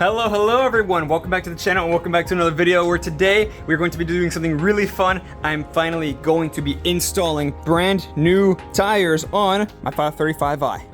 Hello everyone, welcome back to the channel and welcome back to another video where today we're going to be doing something really fun. I'm finally going to be installing brand new tires on my 535i.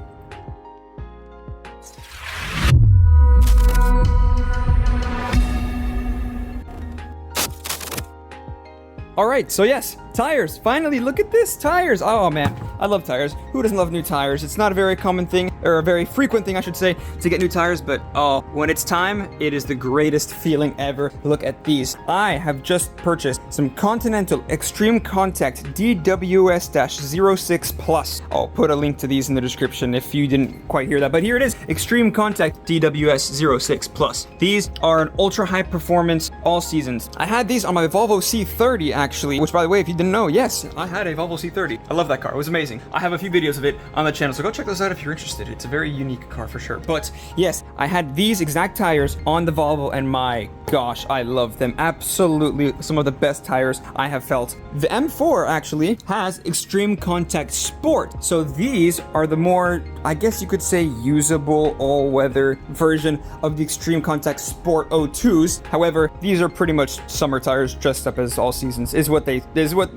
Alright, so yes, tires. Finally, look at this, tires. Oh man, I love tires. Who doesn't love new tires? It's not a very common thing, or a very frequent thing, I should say, to get new tires, but oh, when it's time, it is the greatest feeling ever. Look at these. I have just purchased some Continental ExtremeContact DWS-06 Plus. I'll put a link to these in the description if you didn't quite hear that, but here it is, ExtremeContact DWS-06 Plus. These are an ultra high performance all seasons. I had these on my Volvo C30 actually, which by the way, if you didn't know, yes, I had a Volvo C30. I love that car, it was amazing. I have a few videos of it on the channel, so go check those out if you're interested. It's a very unique car for sure. But yes, I had these exact tires on the Volvo and my gosh, I love them. Absolutely some of the best tires I have felt. The M4 actually has ExtremeContact Sport. So these are the more, I guess you could say, usable all-weather version of the ExtremeContact Sport 02s. However, these are pretty much summer tires dressed up as all seasons, is what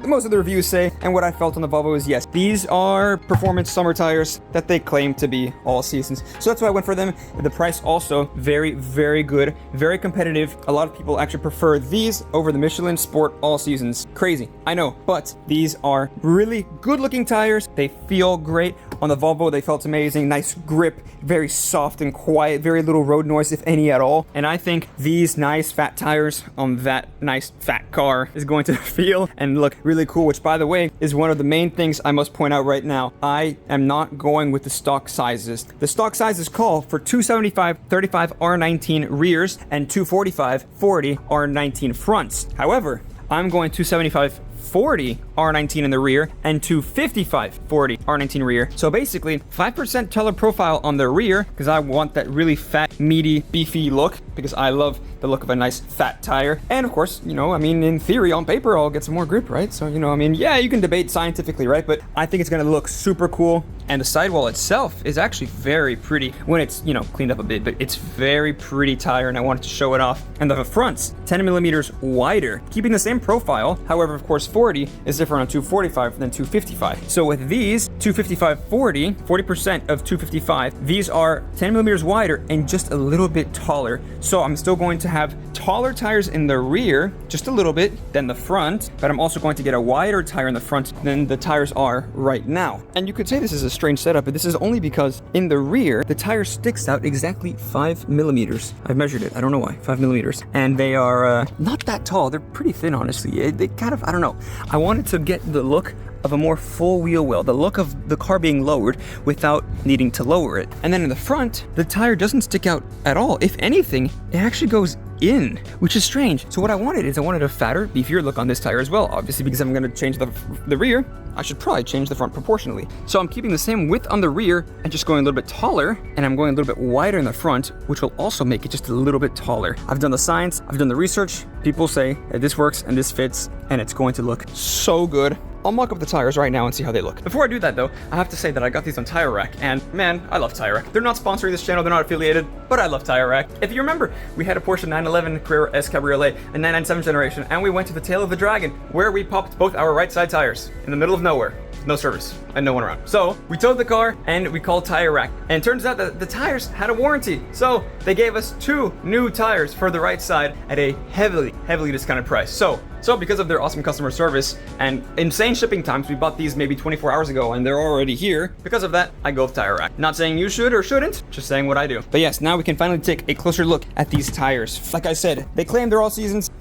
most of the reviews say, and what I felt on the Volvo is yes, these are performance summer tires that they claim to be all seasons. So that's why I went for them. The price also very, very good, very competitive. A lot of people actually prefer these over the Michelin Sport all seasons. Crazy, I know, but these are really good looking tires. They feel great. On the Volvo, they felt amazing. Nice grip, very soft and quiet, very little road noise, if any at all. And I think these nice fat tires on that nice fat car is going to feel and look really cool, which by the way, is one of the main things I must point out right now. I am not going with the stock sizes. The stock sizes call for 275/35 R19 rears and 245/40 R19 fronts. However, I'm going 275/40 R19 in the rear and 255/40 R19 rear. So basically 5% taller profile on the rear because I want that really fat, meaty, beefy look because I love the look of a nice fat tire. And of course, you know, I mean, in theory, on paper, I'll get some more grip, right? So, you know, I mean, yeah, you can debate scientifically, right? But I think it's gonna look super cool. And the sidewall itself is actually very pretty when it's, you know, cleaned up a bit, but it's very pretty tire and I wanted to show it off. And the front's 10 millimeters wider, keeping the same profile. However, of course, 40 is different on 245 than 255. So with these 255/40, 40% of 255, these are 10 millimeters wider and just a little bit taller. So I'm still going to have taller tires in the rear, just a little bit, than the front, but I'm also going to get a wider tire in the front than the tires are right now. And you could say this is a strange setup, but this is only because in the rear, the tire sticks out exactly 5 millimeters. I've measured it, I don't know why, 5 millimeters. And they are not that tall, they're pretty thin, honestly. They kind of, I don't know. I wanted to get the look of a more full wheel well, the look of the car being lowered without needing to lower it. And then in the front, the tire doesn't stick out at all. If anything, it actually goes in, which is strange. So what I wanted a fatter, beefier look on this tire as well. Obviously, because I'm gonna change the rear, I should probably change the front proportionally. So I'm keeping the same width on the rear and just going a little bit taller, and I'm going a little bit wider in the front, which will also make it just a little bit taller. I've done the science, I've done the research. People say that this works and this fits, and it's going to look so good. I'll mock up the tires right now and see how they look. Before I do that though, I have to say that I got these on Tire Rack, and man, I love Tire Rack. They're not sponsoring this channel, they're not affiliated, but I love Tire Rack. If you remember, we had a Porsche 911 Carrera S Cabriolet, a 997 generation, and we went to the tail of the dragon, where we popped both our right side tires in the middle of nowhere. No service and no one around. So we towed the car and we called Tire Rack, and it turns out that the tires had a warranty. So they gave us 2 new tires for the right side at a heavily discounted price. So because of their awesome customer service and insane shipping times, we bought these maybe 24 hours ago and they're already here. Because of that, I go with Tire Rack. Not saying you should or shouldn't, just saying what I do. But yes, now we can finally take a closer look at these tires. Like I said, they claim they're all seasons.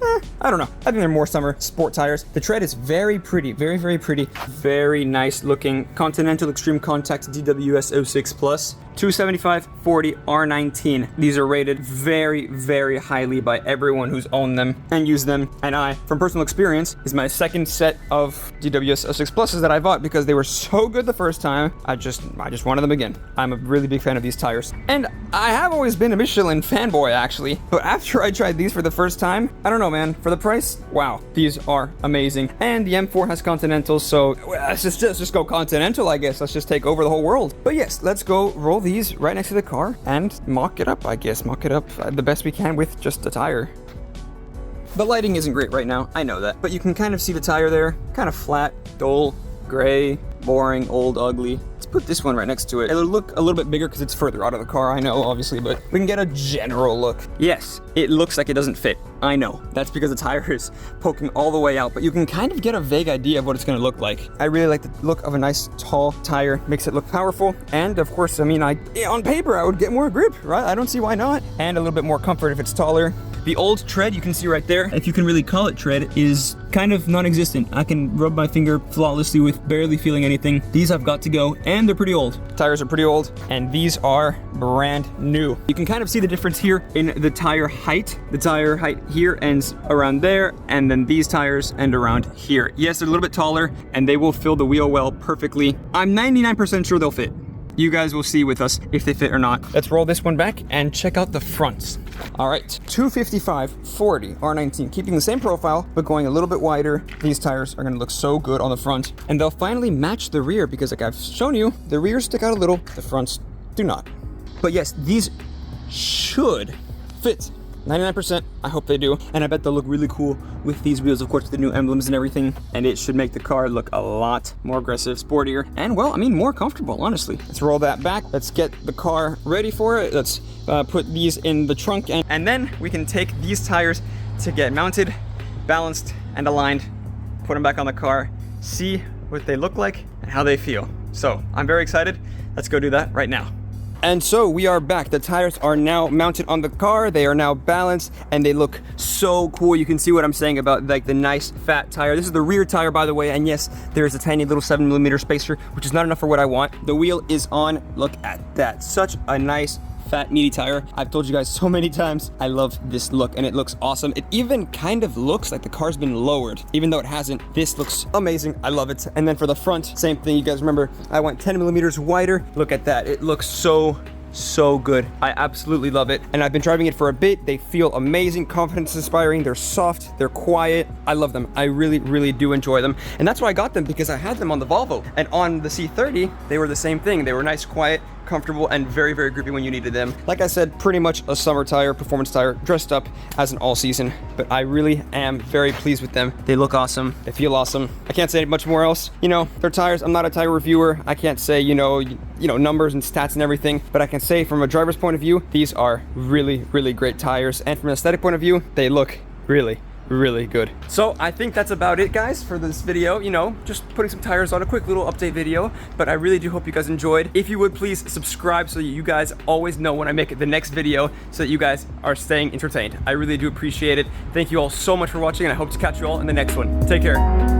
I don't know. I think they're more summer sport tires. The tread is very pretty, very pretty. Very nice looking Continental ExtremeContact DWS-06 Plus. 275/40 R19. These are rated very highly by everyone who's owned them and used them. And I, from personal experience, is my second set of DWS-06 Pluses that I bought because they were so good the first time. I just wanted them again. I'm a really big fan of these tires. And I have always been a Michelin fanboy actually, but after I tried these for the first time, I don't know man, for the price, wow, these are amazing. And the M4 has Continental, so let's just go Continental, I guess. Let's just take over the whole world. But yes, let's go roll roll these right next to the car and mock it up, I guess. Mock it up the best we can with just a tire. The lighting isn't great right now, I know that, but you can kind of see the tire there, kind of flat, dull, gray, boring, old, ugly. Let's put this one right next to it. It'll look a little bit bigger because it's further out of the car, I know, obviously, but we can get a general look. Yes, it looks like it doesn't fit. I know, that's because the tire is poking all the way out, but you can kind of get a vague idea of what it's gonna look like. I really like the look of a nice, tall tire, makes it look powerful, and of course, I mean, on paper, I would get more grip, right? I don't see why not. And a little bit more comfort if it's taller. The old tread, you can see right there, if you can really call it tread, is kind of non-existent. I can rub my finger flawlessly with barely feeling anything. These have got to go, and they're pretty old. Tires are pretty old, and these are brand new. You can kind of see the difference here in the tire height. The tire height here ends around there, and then these tires end around here. Yes, they're a little bit taller, and they will fill the wheel well perfectly. I'm 99% sure they'll fit. You guys will see with us if they fit or not. Let's roll this one back and check out the fronts. All right, 255/40 R19, keeping the same profile, but going a little bit wider. These tires are gonna look so good on the front, and they'll finally match the rear because like I've shown you, the rears stick out a little, the fronts do not. But yes, these should fit. 99%, I hope they do. And I bet they'll look really cool with these wheels, of course, with the new emblems and everything. And it should make the car look a lot more aggressive, sportier, and well, I mean, more comfortable, honestly. Let's roll that back. Let's get the car ready for it. Let's put these in the trunk, and then we can take these tires to get mounted, balanced, and aligned, put them back on the car, see what they look like and how they feel. So I'm very excited. Let's go do that right now. And so we are back. The tires are now mounted on the car. They are now balanced and they look so cool. You can see what I'm saying about like the nice fat tire. This is the rear tire, by the way. And yes, there's a tiny little 7mm spacer, which is not enough for what I want. The wheel is on. Look at that. Such a nice fat meaty tire. I've told you guys so many times, I love this look and it looks awesome. It even kind of looks like the car's been lowered, even though it hasn't. This looks amazing. I love it. And then for the front, same thing. You guys remember, I went 10mm wider. Look at that. It looks so good. I absolutely love it. And I've been driving it for a bit. They feel amazing, confidence inspiring. They're soft, they're quiet. I love them. I really do enjoy them. And that's why I got them, because I had them on the Volvo. And on the C30, they were the same thing. They were nice, quiet, comfortable, and very grippy when you needed them. Like I said, pretty much a summer tire, performance tire, dressed up as an all season, but I really am very pleased with them. They look awesome. They feel awesome. I can't say much more else. You know, they're tires. I'm not a tire reviewer. I can't say, you know, numbers and stats and everything, but I can say from a driver's point of view, these are really great tires. And from an aesthetic point of view, they look really good. So I think that's about it, guys, for this video. You know, just putting some tires on, a quick little update video, but I really do hope you guys enjoyed. If you would, please subscribe so that you guys always know when I make the next video, so that you guys are staying entertained. I really do appreciate it. Thank you all so much for watching, and I hope to catch you all in the next one. Take care.